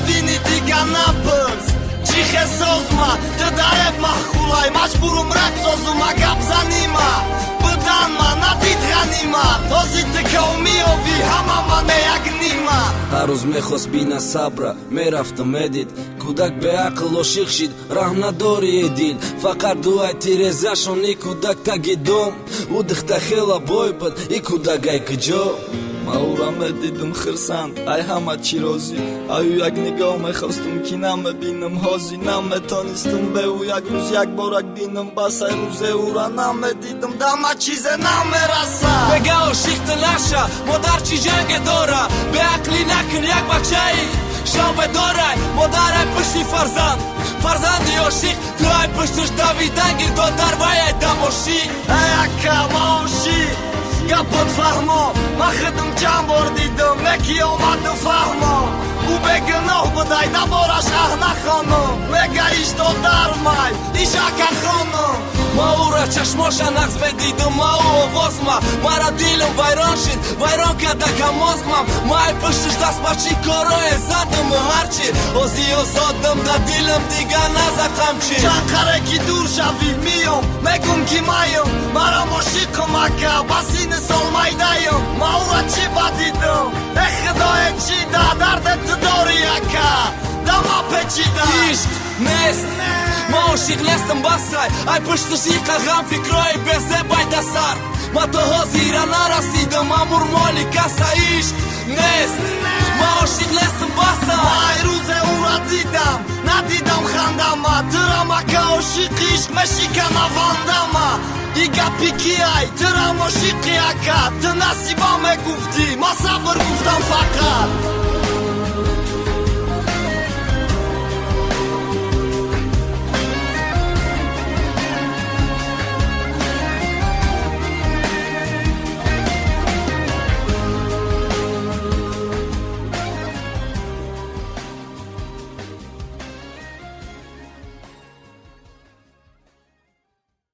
بینی دیگه نبز چیخ سوزما تدارب محخولای مجبورم رد سوزما گب زنیما بدن ما ندید غنیما توزید که امیوی همه من یک نیما هر روز میخواست بینا صبره میرفتم ادید کودک به عقل و شیخ شید رحم نداری دیل فقط دوای تیرزشون ای کودک تگیدم او دخته خیلا بای بد ای کودک ای کجا ما او را میدیدم خرسند ای همه چی روزی او یک نگاه میخواستم که نمیبینم حاضی نمیتانستم به او یک روز یک بارک بینم بس ای روز او را نمیدیدم دامه چیز نمیرسه بگه عاشقت نشه مادر چی جنگ داره به عقلی نکن یک بچه ای شابه داره مادر پشتی فرزندی عاشق تو ای پشتش دویدنگی دادر وای دماشی ای اکا ماشی گپت فهمو ما خدم چند بار دیدم نکی آمد و فهمو او به گناه بدای دبارش اه نخانم مگه ایش دادر مای ایش اکا خانم ما او را چشماش نقص بدیدم ما او آوازم مرا دیلم ویران شد ویران کدکم مازمم ما ای پشتش دست بچی کارای زدم و هرچی اوزی و زادم دا دیلم دیگه نزدم چی چند قره کی دور شوی میام مگم کی مایم مرا مشیکم اکا بس این سال مایدایم ما او را چی بدیدم ای خدای چی دا دردت داری اکا دما پیچیده عشق نیست ما عاشق نیستم بسای ای پشتش ای غم فکرای بزه باید سر ما تا حاضر نرسیدم امور مالی کسا عشق نیست ما عاشق نیستم بسای ای روز او را دیدم ندیدم خندم ترام که عاشق عشق مشیکنه واندم ای گپی کی ای ترام عاشقی اکا تو نصیبا گفتی ما صبر گفتم فقط